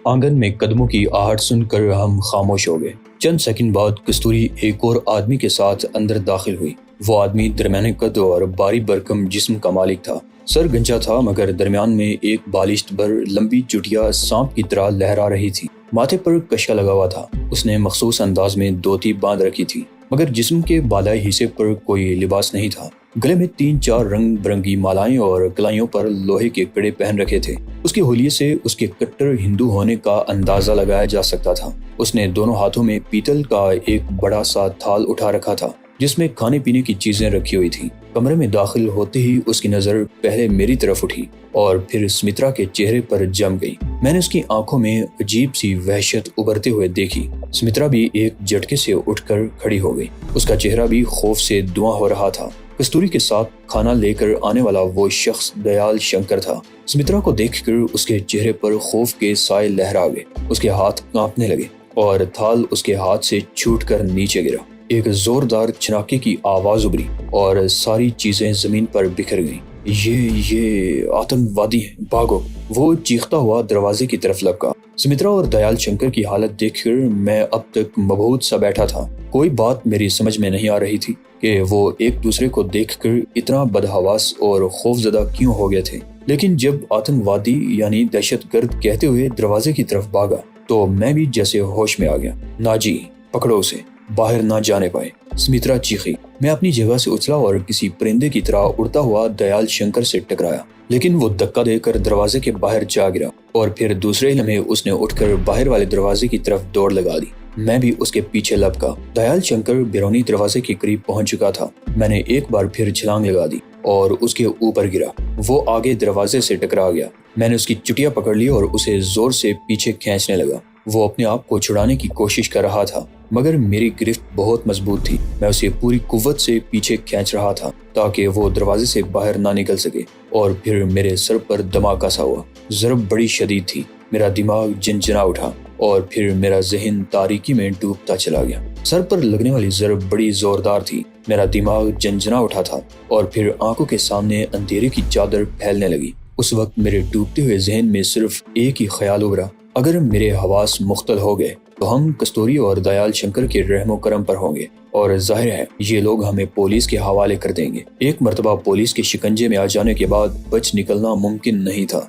آنگن میں قدموں کی آہٹ سن کر ہم خاموش ہو گئے۔ چند سیکنڈ بعد کستوری ایک اور آدمی کے ساتھ اندر داخل ہوئی۔ وہ آدمی درمیانے قد اور باری برکم جسم کا مالک تھا۔ سر گنجا تھا مگر درمیان میں ایک بالشت بھر لمبی چٹیا سانپ کی طرح لہرا رہی تھی۔ ماتھے پر کشکا لگا ہوا تھا۔ اس نے مخصوص انداز میں دھوتی باندھ رکھی تھی مگر جسم کے بالائی حصے پر کوئی لباس نہیں تھا۔ گلے میں 3-4 رنگ برنگی مالائیں اور کلائیوں پر لوہے کے کڑے پہن رکھے تھے۔ اس کے حلیے سے اس کے کٹر ہندو ہونے کا اندازہ لگایا جا سکتا تھا۔ اس نے دونوں ہاتھوں میں پیتل کا ایک بڑا سا تھال اٹھا رکھا تھا جس میں کھانے پینے کی چیزیں رکھی ہوئی تھیں۔ کمرے میں داخل ہوتے ہی اس کی نظر پہلے میری طرف اٹھی اور پھر سمترا کے چہرے پر جم گئی۔ میں نے اس کی آنکھوں میں عجیب سی وحشت ابھرتے ہوئے دیکھی۔ سمترا بھی ایک جھٹکے سے اٹھ کر کھڑی ہو گئی۔ اس کا چہرہ بھی خوف سے دھواں ہو رہا تھا۔ کستوری کے ساتھ کھانا لے کر آنے والا وہ شخص دیال شنکر تھا۔ سمترا کو دیکھ کر اس کے چہرے پر خوف کے سائے لہرا گئے۔ اس کے ہاتھ کانپنے لگے اور تھال اس کے ہاتھ سے چھوٹ کر نیچے گرا۔ ایک زوردار چھناکے کی آواز ابھری اور ساری چیزیں زمین پر بکھر گئیں۔ یہ آتنکوادی ہیں، بھاگو! وہ چیختا ہوا دروازے کی طرف لپکا۔ سمترا اور دیال شنکر کی حالت دیکھ کر میں اب تک مبہوت سا بیٹھا تھا۔ کوئی بات میری سمجھ میں نہیں آ رہی تھی کہ وہ ایک دوسرے کو دیکھ کر اتنا بدحواس اور خوفزدہ کیوں ہو گئے تھے۔ لیکن جب آتنکوادی یعنی دہشت گرد کہتے ہوئے دروازے کی طرف بھاگا تو میں بھی جیسے ہوش میں آ گیا۔ ناجی، پکڑو اسے، باہر نہ جانے پائے، سمترا چیخی۔ میں اپنی جگہ سے اچھلا اور کسی پرندے کی طرح اڑتا ہوا دیال شنکر سے ٹکرایا، لیکن وہ دھکا دے کر دروازے کے باہر جا گرا اور پھر دوسرے لمحے اس نے اٹھ کر باہر والے دروازے کی طرف دوڑ لگا دی۔ میں بھی اس کے پیچھے لپکا۔ دیال شنکر بیرونی دروازے کے قریب پہنچ چکا تھا۔ میں نے ایک بار پھر چھلانگ لگا دی اور اس کے اوپر گرا۔ وہ آگے دروازے سے ٹکرا گیا۔ میں نے اس کی چٹیا پکڑ لی اور اسے زور سے پیچھے کھینچنے لگا۔ وہ اپنے آپ کو چھڑانے کی کوشش کر رہا تھا مگر میری گرفت بہت مضبوط تھی۔ میں اسے پوری قوت سے پیچھے کھینچ رہا تھا تاکہ وہ دروازے سے باہر نہ نکل سکے، اور پھر میرے سر پر دھماکہ سا ہوا۔ ضرب بڑی شدید تھی۔ میرا دماغ جنجنا اٹھا اور پھر میرا ذہن تاریکی میں ڈوبتا چلا گیا۔ سر پر لگنے والی ضرب بڑی زوردار تھی۔ میرا دماغ جنجنا اٹھا تھا اور پھر آنکھوں کے سامنے اندھیرے کی چادر پھیلنے لگی۔ اس وقت میرے ڈوبتے ہوئے ذہن میں صرف ایک ہی خیال ابھرا، اگر میرے حواس مختل ہو گئے تو ہم کستوری اور دیال شنکر کے رحم و کرم پر ہوں گے، اور ظاہر ہے یہ لوگ ہمیں پولیس کے حوالے کر دیں گے۔ ایک مرتبہ پولیس کے شکنجے میں آ جانے کے بعد بچ نکلنا ممکن نہیں تھا۔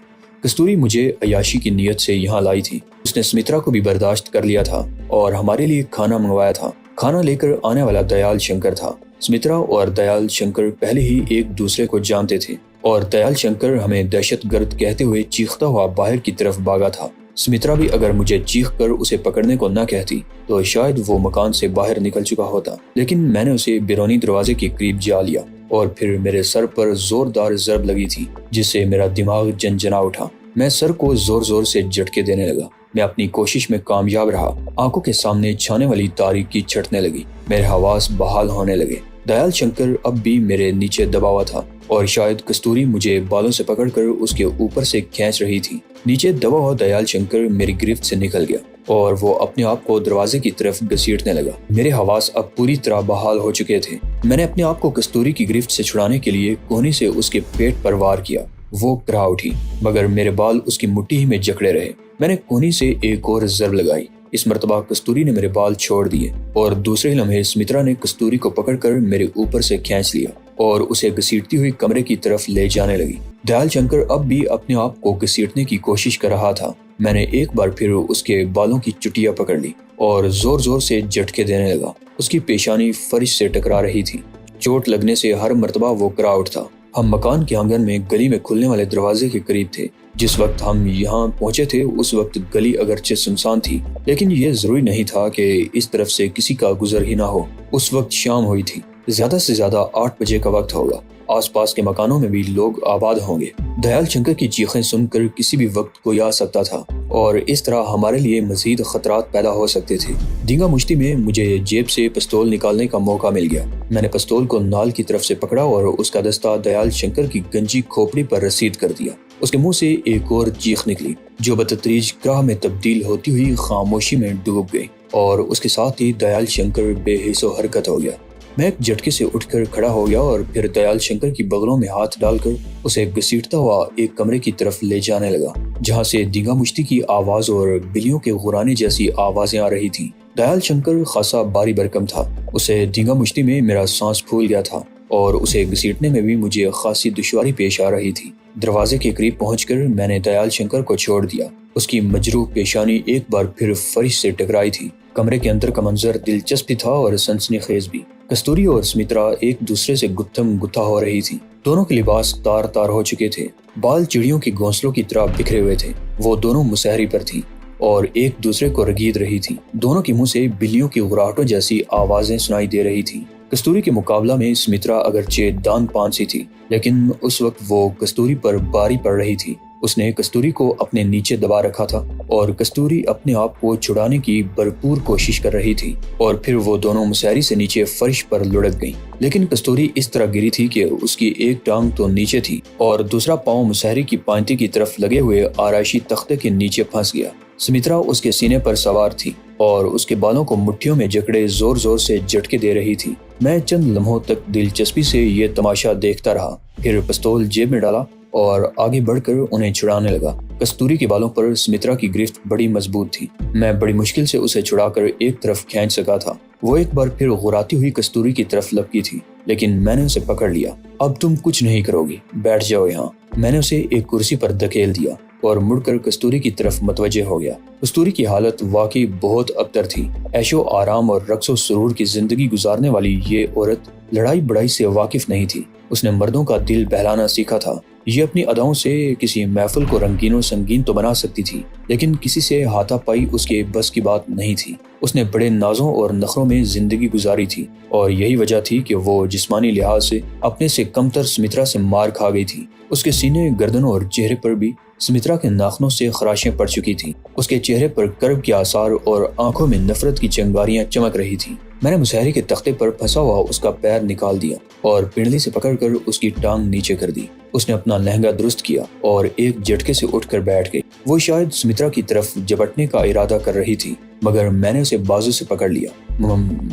کستوری مجھے عیاشی کی نیت سے یہاں لائی تھی۔ اس نے سمترا کو بھی برداشت کر لیا تھا اور ہمارے لیے کھانا منگوایا تھا۔ کھانا لے کر آنے والا دیال شنکر تھا۔ سمترا اور دیال شنکر پہلے ہی ایک دوسرے کو جانتے تھے اور دیال شنکر ہمیں دہشت گرد کہتے ہوئے چیختا ہوا باہر کی طرف بھاگا تھا۔ سمترا بھی اگر مجھے چیخ کر اسے پکڑنے کو نہ کہتی تو شاید وہ مکان سے باہر نکل چکا ہوتا، لیکن میں نے اسے بیرونی دروازے کے قریب جا لیا اور پھر میرے سر پر زوردار ضرب لگی تھی جس سے میرا دماغ جنجنا اٹھا۔ میں سر کو زور زور سے جھٹکے دینے لگا۔ میں اپنی کوشش میں کامیاب رہا۔ آنکھوں کے سامنے چھانے والی تاریکی چھٹنے لگی۔ میرے حواس بحال ہونے لگے۔ دیال شنکر اب بھی میرے نیچے دبا ہوا تھا اور شاید کستوری مجھے بالوں سے پکڑ کر اس کے اوپر سے کھینچ رہی تھی۔ نیچے دبا ہوا دیال شنکر میری گرفت سے نکل گیا اور وہ اپنے آپ کو دروازے کی طرف گھسیٹنے لگا۔ میرے حواس اب پوری طرح بحال ہو چکے تھے۔ میں نے اپنے آپ کو کستوری کی گرفت سے چھڑانے کے لیے کوہنی سے اس کے پیٹ پر وار کیا۔ وہ کرا اٹھی مگر میرے بال اس کی مٹھی ہی میں جکڑے رہے۔ میں نے کوہنی سے ایک اور ضرب لگائی۔ اس مرتبہ کستوری نے میرے بال چھوڑ دیے اور دوسرے لمحے سمترا نے کستوری کو پکڑ کر میرے اوپر سے کھینچ لیا اور اسے گھسیٹتی ہوئی کمرے کی طرف لے جانے لگی۔ دیال شنکر اب بھی اپنے آپ کو گھسیٹنے کی کوشش کر رہا تھا۔ میں نے ایک بار پھر اس کے بالوں کی چٹیا پکڑ لی اور زور زور سے جھٹکے دینے لگا۔ اس کی پیشانی فرش سے ٹکرا رہی تھی۔ چوٹ لگنے سے ہر مرتبہ وہ کرا اٹھتا۔ ہم مکان کے آنگن میں گلی میں کھلنے والے دروازے کے قریب تھے۔ جس وقت ہم یہاں پہنچے تھے اس وقت گلی اگرچہ سنسان تھی لیکن یہ ضروری نہیں تھا کہ اس طرف سے کسی کا گزر ہی نہ ہو۔ اس وقت شام ہوئی تھی۔ زیادہ سے زیادہ 8 بجے کا وقت ہوگا۔ آس پاس کے مکانوں میں بھی لوگ آباد ہوں گے۔ دیال شنکر کی چیخیں سن کر کسی بھی وقت کوئی آ سکتا تھا اور اس طرح ہمارے لیے مزید خطرات پیدا ہو سکتے تھے۔ دھینگا مشتی میں مجھے جیب سے پستول نکالنے کا موقع مل گیا۔ میں نے پستول کو نال کی طرف سے پکڑا اور اس کا دستہ دیال شنکر کی گنجی کھوپڑی پر رسید کر دیا۔ اس کے منہ سے ایک اور چیخ نکلی جو بتدریج کراہ میں تبدیل ہوتی ہوئی خاموشی میں ڈوب گئی اور اس کے ساتھ ہی دیال شنکر بے حس و حرکت ہو گیا۔ میں ایک جھٹکے سے اٹھ کر کھڑا ہو گیا اور پھر دیال شنکر کی بغلوں میں ہاتھ ڈال کر اسے گھسیٹتا ہوا ایک کمرے کی طرف لے جانے لگا۔ جہاں سے دینگا مشتی کی آواز اور بلیوں کے غرانے جیسی آوازیں آ رہی تھیں۔ دیال شنکر خاصا باری برکم تھا، اسے دینگا مشتی میں میرا سانس پھول گیا تھا اور اسے گھسیٹنے میں بھی مجھے خاصی دشواری پیش آ رہی تھی۔ دروازے کے قریب پہنچ کر میں نے دیال شنکر کو چھوڑ دیا۔ اس کی مجروح پیشانی ایک بار پھر فرش سے ٹکرائی تھی۔ کمرے کے اندر کا منظر دلچسپ بھی تھا اور سنسنی خیز بھی۔ کستوری اور سمترا ایک دوسرے سے گتھم گتھا ہو رہی تھی۔ دونوں کے لباس تار تار ہو چکے تھے، بال چڑیوں کے گھونسلوں کی طرح بکھرے ہوئے تھے۔ وہ دونوں مسہری پر تھیں اور ایک دوسرے کو رگید رہی تھی۔ دونوں کے منہ سے بلیوں کی غراہٹوں جیسی آوازیں سنائی دے رہی تھی۔ کستوری کے مقابلہ میں سمترا اگرچہ دان پان سی تھی، لیکن اس وقت وہ کستوری پر باری پڑ رہی تھی۔ اس نے کستوری کو اپنے نیچے دبا رکھا تھا اور کستوری اپنے آپ کو چھڑانے کی بھرپور کوشش کر رہی تھی، اور پھر وہ دونوں مسہری سے نیچے فرش پر لڑک گئیں۔ لیکن کستوری اس طرح گری تھی کہ اس کی ایک ٹانگ تو نیچے تھی اور دوسرا پاؤں مسہری کی پائنتی کی طرف لگے ہوئے آرائشی تختے کے نیچے پھنس گیا۔ سمترا اس کے سینے پر سوار تھی اور اس کے بالوں کو مٹھیوں میں جکڑے زور زور سے جھٹکے دے رہی تھی۔ میں چند لمحوں تک دلچسپی سے یہ تماشا دیکھتا رہا، پھر پستول جیب میں ڈالا اور آگے بڑھ کر انہیں چھڑانے لگا۔ کستوری کے بالوں پر سمترا کی گرفت بڑی مضبوط تھی۔ میں بڑی مشکل سے اسے چھڑا کر ایک طرف کھینچ سکا تھا۔ وہ ایک بار پھر غراتی ہوئی کستوری کی طرف لپکی تھی، لیکن میں نے اسے پکڑ لیا۔ اب تم کچھ نہیں کرو گی، بیٹھ جاؤ یہاں۔ میں نے اسے ایک کرسی پر دھکیل دیا اور مڑ کر کستوری کی طرف متوجہ ہو گیا۔ کستوری کی حالت واقعی بہت ابتر تھی۔ عیش و آرام اور رقص و سرور کی زندگی گزارنے والی یہ عورت لڑائی بڑائی سے واقف نہیں تھی۔ اس نے مردوں کا دل بہلانا سیکھا تھا۔ یہ اپنی اداؤں سے کسی محفل کو رنگین و سنگین تو بنا سکتی تھی، لیکن کسی سے ہاتھا پائی اس کے بس کی بات نہیں تھی۔ اس نے بڑے نازوں اور نخروں میں زندگی گزاری تھی، اور یہی وجہ تھی کہ وہ جسمانی لحاظ سے اپنے سے کمتر سمترا سے مار کھا گئی تھی۔ اس کے سینے، گردن اور چہرے پر بھی سمترا کے ناخنوں سے خراشیں پڑ چکی تھیں۔ اس کے چہرے پر کرب کے آثار اور آنکھوں میں نفرت کی چنگاریاں چمک رہی تھیں۔ میں نے مسہری کے تختے پر پھنسا ہوا اس کا پیر نکال دیا اور پنڈلی سے پکڑ کر اس کی ٹانگ نیچے کر دی۔ اس نے اپنا لہنگا درست کیا اور ایک جھٹکے سے اٹھ کر بیٹھ گئی۔ وہ شاید سمترا کی طرف جھپٹنے کا ارادہ کر رہی تھی، مگر میں نے اسے بازو سے پکڑ لیا۔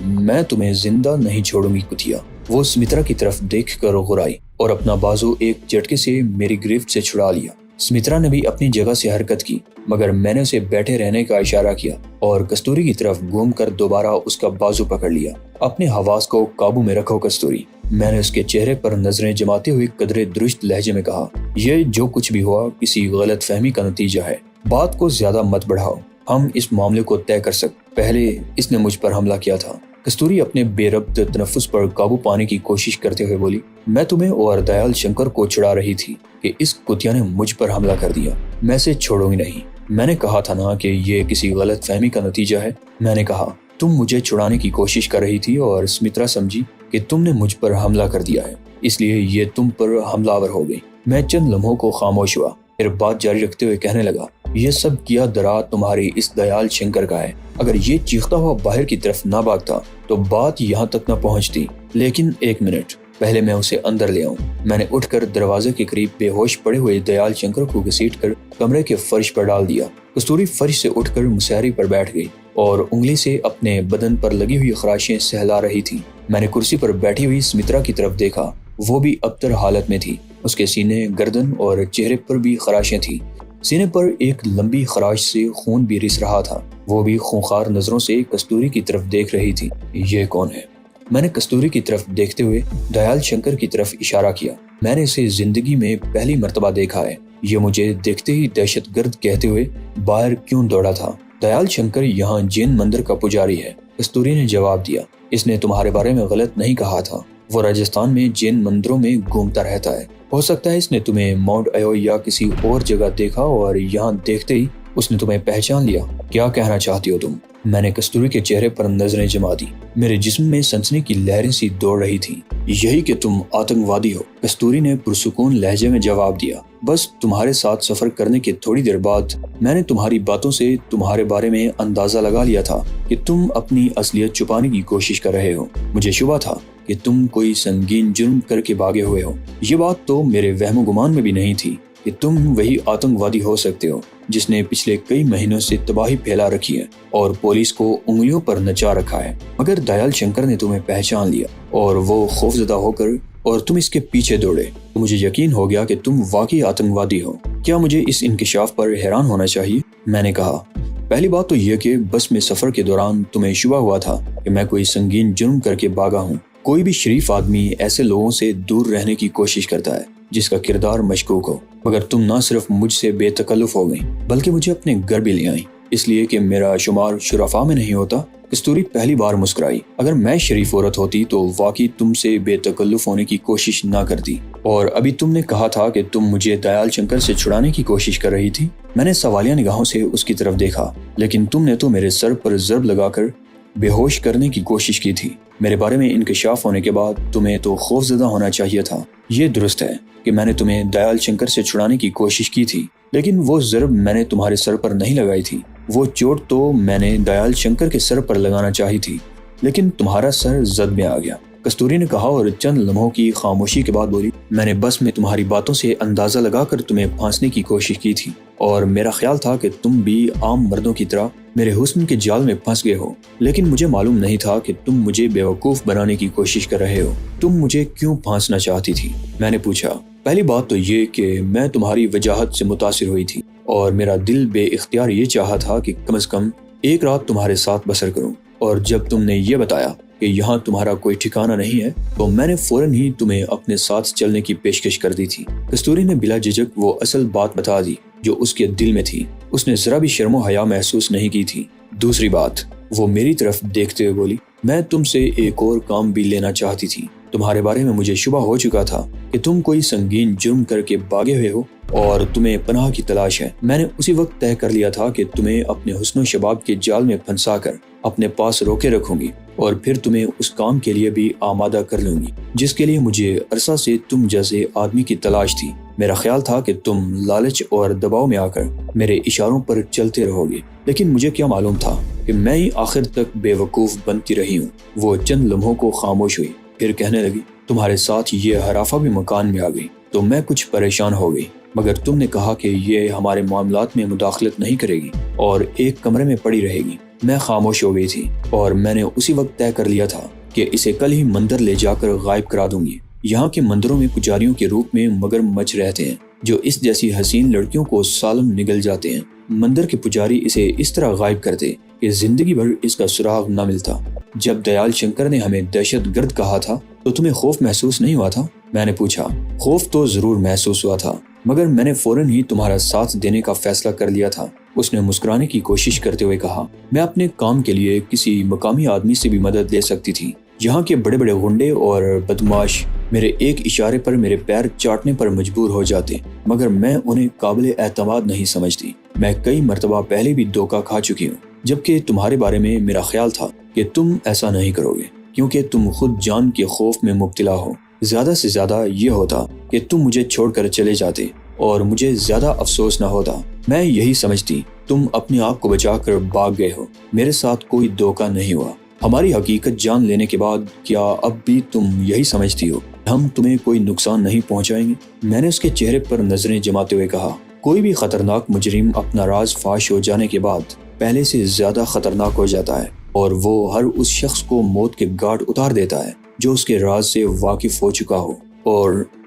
میں تمہیں زندہ نہیں چھوڑوں گی کتیا۔ وہ سمترا کی طرف دیکھ کر غرائی اور اپنا بازو ایک جھٹکے سے میری گرفت سے چھڑا لیا۔ سمترا نے بھی اپنی جگہ سے حرکت کی، مگر میں نے اسے بیٹھے رہنے کا اشارہ کیا اور کستوری کی طرف گھوم کر دوبارہ اس کا بازو پکڑ لیا۔ اپنے حواس کو قابو میں رکھو کستوری، میں نے اس کے چہرے پر نظریں جماتے ہوئے قدرے درست لہجے میں کہا۔ یہ جو کچھ بھی ہوا کسی غلط فہمی کا نتیجہ ہے۔ بات کو زیادہ مت بڑھاؤ، ہم اس معاملے کو طے کر سکتے۔ پہلے اس نے مجھ پر حملہ کیا تھا۔ کستوری اپنے بے ربط تنفس پر قابو پانے کی کوشش کرتے ہوئے بولی۔ میں تمہیں اور دیال شنکر کو چھڑا رہی تھی کہ اس کتیا نے مجھ پر حملہ کر دیا۔ میں اسے چھوڑوں گی نہیں۔ میں نے کہا تھا نا کہ یہ کسی غلط فہمی کا نتیجہ ہے۔ میں نے کہا تم مجھے چھڑانے کی کوشش کر رہی تھی اور سمترا سمجھی کہ تم نے مجھ پر حملہ کر دیا ہے، اس لیے یہ تم پر حملہ آور ہو گئی۔ میں چند لمحوں کو خاموش ہوا، پھر بات جاری رکھتے ہوئے کہنے لگا۔ یہ سب کیا درا تمہاری اس دیال شنکر کا ہے۔ اگر یہ چیختا ہوا باہر کی طرف نہ بھاگتا تو بات یہاں تک نہ پہنچتی۔ لیکن ایک منٹ، پہلے میں اسے اندر لے آؤں۔ میں نے اٹھ کر دروازے کے قریب بے ہوش پڑے ہوئے دیال شنکر کو گھسیٹ کر کمرے کے فرش پر ڈال دیا۔ کستوری فرش سے اٹھ کر مسہری پر بیٹھ گئی اور انگلی سے اپنے بدن پر لگی ہوئی خراشیں سہلا رہی تھی۔ میں نے کرسی پر بیٹھی ہوئی سمترا کی طرف دیکھا۔ وہ بھی ابتر حالت میں تھی۔ اس کے سینے، گردن اور چہرے پر بھی خراشیں تھیں۔ سینے پر ایک لمبی خراش سے خون بھی رس رہا تھا۔ وہ بھی خونخوار نظروں سے کستوری کی طرف دیکھ رہی تھی۔ یہ کون ہے؟ میں نے کستوری کی طرف دیکھتے ہوئے دیال شنکر کی طرف اشارہ کیا۔ میں نے اسے زندگی میں پہلی مرتبہ دیکھا ہے۔ یہ مجھے دیکھتے ہی دہشت گرد کہتے ہوئے باہر کیوں دوڑا تھا؟ دیال شنکر یہاں جین مندر کا پجاری ہے، کستوری نے جواب دیا۔ اس نے تمہارے بارے میں غلط نہیں کہا تھا۔ وہ راجستھان میں جین مندروں میں گھومتا رہتا ہے۔ ہو سکتا ہے اس نے تمہیں ماؤنٹ ایو یا کسی اور جگہ دیکھا اور یہاں دیکھتے ہی اس نے تمہیں پہچان لیا۔ کیا کہنا چاہتی ہو تم؟ میں نے کستوری کے چہرے پر نظریں جما دی۔ میرے جسم میں سنسنی کی لہریں سی دوڑ رہی تھیں۔ یہی کہ تم آتنکوادی ہو، کستوری نے پرسکون لہجے میں جواب دیا۔ بس تمہارے ساتھ سفر کرنے کے تھوڑی دیر بعد میں نے تمہاری باتوں سے تمہارے بارے میں اندازہ لگا لیا تھا کہ تم اپنی اصلیت چھپانے کی کوشش کر رہے ہو۔ مجھے شبہ تھا کہ تم کوئی سنگین جرم کر کے بھاگے ہوئے ہو۔ یہ بات تو میرے وہم و گمان میں بھی نہیں تھی کہ تم وہی آتنکوادی ہو سکتے ہو جس نے پچھلے کئی مہینوں سے تباہی پھیلا رکھی ہے اور پولیس کو انگلیوں پر نچا رکھا ہے۔ مگر دیال شنکر نے تمہیں پہچان لیا اور وہ خوفزدہ ہو کر اور تم اس کے پیچھے دوڑے تو مجھے یقین ہو گیا کہ تم واقعی آتنکوادی ہو۔ کیا مجھے اس انکشاف پر حیران ہونا چاہیے؟ میں نے کہا، پہلی بات تو یہ کہ بس میں سفر کے دوران تمہیں شبہ ہوا تھا کہ میں کوئی سنگین جرم کر کے بھاگا ہوں۔ کوئی بھی شریف آدمی ایسے لوگوں سے دور رہنے کی کوشش کرتا ہے جس کا کردار مشکوک ہو، مگر تم نہ صرف مجھ سے بے تکلف ہو گئیں بلکہ مجھے اپنے گھر بھی لے آئیں، اس لیے کہ میرا شمار شرفاء میں نہیں ہوتا۔ کستوری پہلی بار مسکرائی۔ اگر میں شریف عورت ہوتی تو واقعی تم سے بے تکلف ہونے کی کوشش نہ کرتی، اور ابھی تم نے کہا تھا کہ تم مجھے دیال شنکر سے چھڑانے کی کوشش کر رہی تھی۔ میں نے سوالیہ نگاہوں سے اس کی طرف دیکھا، لیکن تم نے تو میرے سر پر ضرب لگا کر بے ہوش کرنے کی کوشش کی تھی۔ میرے بارے میں انکشاف ہونے کے بعد تمہیں تو خوف زدہ ہونا چاہیے تھا۔ یہ درست ہے کہ میں نے تمہیں دیال شنکر سے چھڑانے کی کوشش کی تھی، لیکن وہ ضرب میں نے تمہارے سر پر نہیں لگائی تھی۔ وہ چوٹ تو میں نے دیال شنکر کے سر پر لگانا چاہی تھی، لیکن تمہارا سر زد میں آ گیا، کستوری نے کہا اور چند لمحوں کی خاموشی کے بعد بولی، میں نے بس میں تمہاری باتوں سے اندازہ لگا کر تمہیں پھانسنے کی کوشش کی تھی، اور میرا خیال تھا کہ تم بھی عام مردوں کی طرح میرے حسن کے جال میں پھنس گئے ہو، لیکن مجھے معلوم نہیں تھا کہ تم مجھے بیوقوف بنانے کی کوشش کر رہے ہو۔ تم مجھے کیوں پھانسنا چاہتی تھی؟ میں نے پوچھا۔ پہلی بات تو یہ کہ میں تمہاری وجاہت سے متاثر ہوئی تھی، اور میرا دل بے اختیار یہ چاہا تھا کہ کم از کم ایک رات تمہارے ساتھ بسر کروں، اور جب تم نے یہ بتایا کہ یہاں تمہارا کوئی ٹھکانہ نہیں ہے تو میں نے فوراً ہی تمہیں اپنے ساتھ چلنے کی پیشکش کر دی تھی۔ کستوری نے بلا جھجک وہ اصل بات بتا دی جو اس کے دل میں تھی۔ اس نے ذرا بھی شرم و حیا محسوس نہیں کی تھی۔ دوسری بات، وہ میری طرف دیکھتے ہوئے بولی، میں تم سے ایک اور کام بھی لینا چاہتی تھی۔ تمہارے بارے میں مجھے شبہ ہو چکا تھا کہ تم کوئی سنگین جرم کر کے بھاگے ہوئے ہو اور تمہیں پناہ کی تلاش ہے۔ میں نے اسی وقت طے کر لیا تھا کہ تمہیں اپنے حسن و شباب کے جال میں پھنسا کر اپنے پاس روکے رکھوں گی، اور پھر تمہیں اس کام کے لیے بھی آمادہ کر لوں گی جس کے لیے مجھے عرصہ سے تم جیسے آدمی کی تلاش تھی۔ میرا خیال تھا کہ تم لالچ اور دباؤ میں آ کر میرے اشاروں پر چلتے رہو گے، لیکن مجھے کیا معلوم تھا کہ میں ہی آخر تک بے وقوف بنتی رہی ہوں۔ وہ چند لمحوں کو خاموش ہوئی، پھر کہنے لگی، تمہارے ساتھ یہ حرافہ بھی مکان میں آ گئی تو میں کچھ پریشان ہو گئی، مگر تم نے کہا کہ یہ ہمارے معاملات میں مداخلت نہیں کرے گی اور ایک کمرے میں پڑی رہے گی۔ میں خاموش ہو گئی تھی، اور میں نے اسی وقت طے کر لیا تھا کہ اسے کل ہی مندر لے جا کر غائب کرا دوں گی۔ یہاں کے مندروں میں پجاریوں کے روپ میں مگر مچھ رہتے ہیں جو اس جیسی حسین لڑکیوں کو سالم نگل جاتے ہیں۔ مندر کے پجاری اسے اس طرح غائب کرتے کہ زندگی بھر اس کا سراغ نہ ملتا۔ جب دیال شنکر نے ہمیں دہشت گرد کہا تھا تو تمہیں خوف محسوس نہیں ہوا تھا؟ میں نے پوچھا۔ خوف تو ضرور محسوس ہوا تھا، مگر میں نے فوراً ہی تمہارا ساتھ دینے کا فیصلہ کر لیا تھا۔ اس نے مسکرانے کی کوشش کرتے ہوئے کہا، میں اپنے کام کے لیے کسی مقامی آدمی سے بھی مدد لے سکتی تھی۔ یہاں کے بڑے بڑے غنڈے اور بدماش میرے ایک اشارے پر میرے پیر چاٹنے پر مجبور ہو جاتے، مگر میں انہیں قابل اعتماد نہیں سمجھتی۔ میں کئی مرتبہ پہلے بھی دھوکہ کھا چکی ہوں، جبکہ تمہارے بارے میں میرا خیال تھا کہ تم ایسا نہیں کرو گے، کیونکہ تم خود جان کے خوف میں مبتلا ہو۔ زیادہ سے زیادہ یہ ہوتا کہ تم مجھے چھوڑ کر چلے جاتے اور مجھے زیادہ افسوس نہ ہوتا۔ میں یہی سمجھتی تم اپنے آپ کو بچا کر بھاگ گئے ہو، میرے ساتھ کوئی دھوکہ نہیں ہوا۔ ہماری حقیقت جان لینے کے بعد کیا اب بھی تم یہی سمجھتی ہو ہم تمہیں کوئی نقصان نہیں پہنچائیں گے؟ میں نے اس کے چہرے پر نظریں جماتے ہوئے کہا، کوئی بھی خطرناک مجرم اپنا راز فاش ہو جانے کے بعد پہلے سے زیادہ خطرناک ہو جاتا ہے، اور وہ ہر اس شخص کو موت کے گھاٹ اتار دیتا ہے جو اس کے راز سے واقف ہو چکا ہو،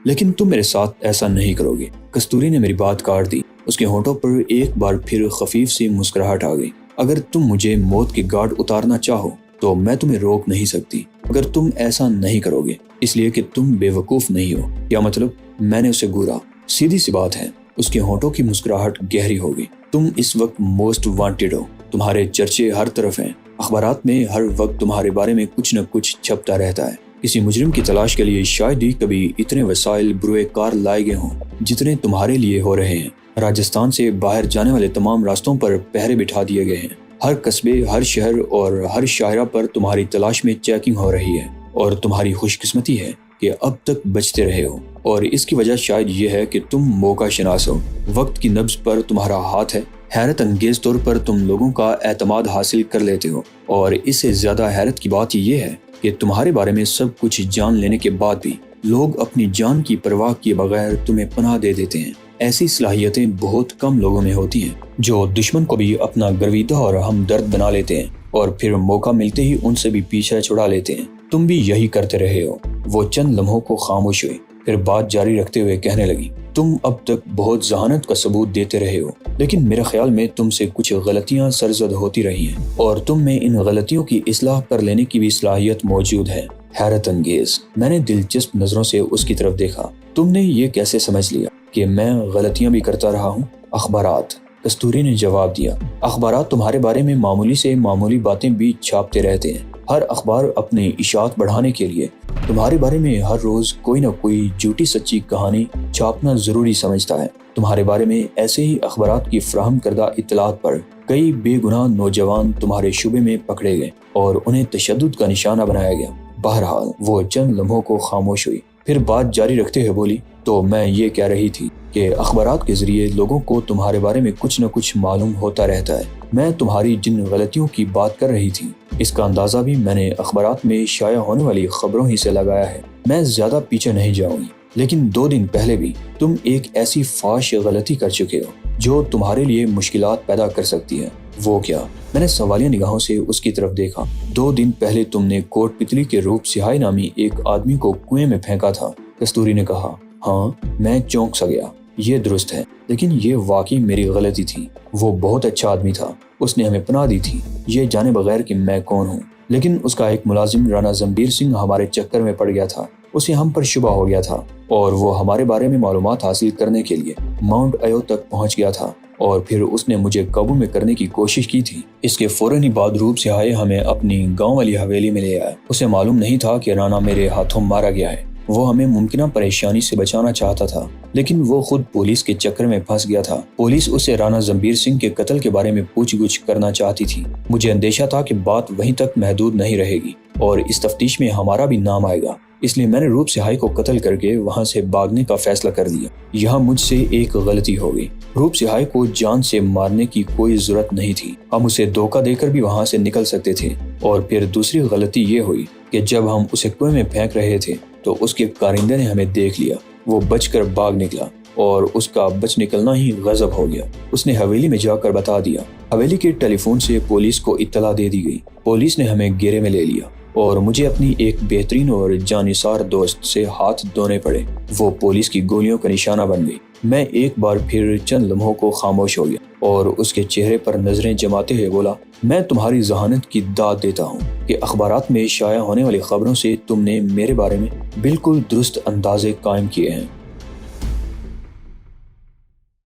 لیکن تم میرے ساتھ ایسا نہیں کرو گے۔ کستوری نے میری بات کاٹ دی۔ اس کے ہونٹوں پر ایک بار پھر خفیف سی مسکراہٹ آ گئی۔ اگر تم مجھے موت کے گھاٹ اتارنا چاہو تو میں تمہیں روک نہیں سکتی، مگر تم ایسا نہیں کرو گے اس لیے کہ تم بے وقوف نہیں ہو۔ کیا مطلب؟ میں نے اسے گھورا۔ سیدھی سی بات ہے۔ اس کے ہونٹوں کی مسکراہٹ گہری ہو گئی۔ تم اس وقت موسٹ وانٹیڈ ہو، تمہارے چرچے ہر طرف ہیں، اخبارات میں ہر وقت تمہارے بارے میں کچھ نہ کچھ چھپتا رہتا ہے۔ کسی مجرم کی تلاش کے لیے شاید ہی کبھی اتنے وسائل بروئے کار لائے گئے ہوں جتنے تمہارے لیے ہو رہے ہیں۔ راجستھان سے باہر جانے والے تمام راستوں پر پہرے بٹھا دیے گئے ہیں۔ ہر قصبے، ہر شہر اور ہر شاہراہ پر تمہاری تلاش میں چیکنگ ہو رہی ہے، اور تمہاری خوش قسمتی ہے کہ اب تک بچتے رہے ہو، اور اس کی وجہ شاید یہ ہے کہ تم موقع شناس ہو، وقت کی نبض پر تمہارا ہاتھ ہے۔ حیرت انگیز طور پر تم لوگوں کا اعتماد حاصل کر لیتے ہو، اور اس سے زیادہ حیرت کی بات یہ ہے کہ تمہارے بارے میں سب کچھ جان لینے کے بعد بھی لوگ اپنی جان کی پرواہ کیے بغیر تمہیں پناہ دے دیتے ہیں۔ ایسی صلاحیتیں بہت کم لوگوں میں ہوتی ہیں جو دشمن کو بھی اپنا گرویدہ اور ہمدرد بنا لیتے ہیں اور پھر موقع ملتے ہی ان سے بھی پیچھا چھڑا لیتے ہیں۔ تم بھی یہی کرتے رہے ہو۔ وہ چند لمحوں کو خاموش ہوئی، پھر بات جاری رکھتے ہوئے کہنے لگی، تم اب تک بہت ذہانت کا ثبوت دیتے رہے ہو، لیکن میرے خیال میں تم سے کچھ غلطیاں سرزد ہوتی رہی ہیں اور تم میں ان غلطیوں کی اصلاح کر لینے کی بھی صلاحیت موجود ہے۔ حیرت انگیز، میں نے دلچسپ نظروں سے اس کی طرف دیکھا۔ تم نے یہ کیسے سمجھ لیا کہ میں غلطیاں بھی کرتا رہا ہوں؟ اخبارات، کستوری نے جواب دیا۔ اخبارات تمہارے بارے میں معمولی سے معمولی باتیں بھی چھاپتے رہتے ہیں۔ ہر اخبار اپنی اشاعت بڑھانے کے لیے تمہارے بارے میں ہر روز کوئی نہ کوئی جھوٹی سچی کہانی چھاپنا ضروری سمجھتا ہے۔ تمہارے بارے میں ایسے ہی اخبارات کی فراہم کردہ اطلاعات پر کئی بے گناہ نوجوان تمہارے شعبے میں پکڑے گئے اور انہیں تشدد کا نشانہ بنایا گیا۔ بہرحال وہ چند لمحوں کو خاموش ہوئی، پھر بات جاری رکھتے ہوئے بولی، تو میں یہ کہہ رہی تھی کہ اخبارات کے ذریعے لوگوں کو تمہارے بارے میں کچھ نہ کچھ معلوم ہوتا رہتا ہے۔ میں تمہاری جن غلطیوں کی بات کر رہی تھی اس کا اندازہ بھی میں نے اخبارات میں شائع ہونے والی خبروں ہی سے لگایا ہے۔ میں زیادہ پیچھے نہیں جاؤں گی، لیکن 2 دن پہلے بھی تم ایک ایسی فاش غلطی کر چکے ہو جو تمہارے لیے مشکلات پیدا کر سکتی ہے۔ وہ کیا؟ میں نے سوالیہ نگاہوں سے اس کی طرف دیکھا۔ 2 دن پہلے تم نے کوٹ پتلی کے روپ سہائی نامی ایک آدمی کو کنویں میں پھینکا تھا، کستوری نے کہا۔ ہاں، میں چونک سا گیا۔ یہ درست ہے، لیکن یہ واقعی میری غلطی تھی۔ وہ بہت اچھا آدمی تھا، اس نے ہمیں پناہ دی تھی، یہ جانے بغیر کہ میں کون ہوں۔ لیکن اس کا ایک ملازم رانا زمبیر سنگھ ہمارے چکر میں پڑ گیا تھا، اسے ہم پر شبہ ہو گیا تھا اور وہ ہمارے بارے میں معلومات حاصل کرنے کے لیے ماؤنٹ ایو تک پہنچ گیا تھا اور پھر اس نے مجھے قابو میں کرنے کی کوشش کی تھی۔ اس کے فوراً ہی بعد روپ سہائی ہمیں اپنی گاؤں والی حویلی میں لے آیا۔ اسے معلوم نہیں تھا کہ رانا میرے ہاتھوں مارا گیا ہے۔ وہ ہمیں ممکنہ پریشانی سے بچانا چاہتا تھا، لیکن وہ خود پولیس کے چکر میں پھنس گیا تھا۔ پولیس اسے رانا زمبیر سنگھ کے قتل کے بارے میں پوچھ گچھ کرنا چاہتی تھی۔ مجھے اندیشہ تھا کہ بات وہیں تک محدود نہیں رہے گی اور اس تفتیش میں ہمارا بھی نام آئے گا، اس لیے میں نے روپ سہائی کو قتل کر کے وہاں سے بھاگنے کا فیصلہ کر دیا۔ یہاں مجھ سے ایک غلطی ہو گئی۔ روپ سہائی کو جان سے مارنے کی کوئی ضرورت نہیں تھی، ہم اسے دھوکہ دے کر بھی وہاں سے نکل سکتے تھے۔ اور پھر دوسری غلطی یہ ہوئی کہ جب ہم اسے کنویں میں پھینک رہے تھے تو اس کے کارندے نے ہمیں دیکھ لیا۔ وہ بچ کر بھاگ نکلا اور اس کا بچ نکلنا ہی غضب ہو گیا۔ اس نے حویلی میں جا کر بتا دیا۔ حویلی کے ٹیلی فون سے پولیس کو اطلاع دے دی گئی۔ پولیس نے ہمیں گھیرے میں لے لیا اور مجھے اپنی ایک بہترین اور جانثار دوست سے ہاتھ دھونے پڑے۔ وہ پولیس کی گولیوں کا نشانہ بن گئی۔ میں ایک بار پھر چند لمحوں کو خاموش ہو گیا اور اس کے چہرے پر نظریں جماتے ہوئے بولا، میں تمہاری ذہانت کی داد دیتا ہوں کہ اخبارات میں شائع ہونے والی خبروں سے تم نے میرے بارے میں بالکل درست اندازے قائم کیے ہیں۔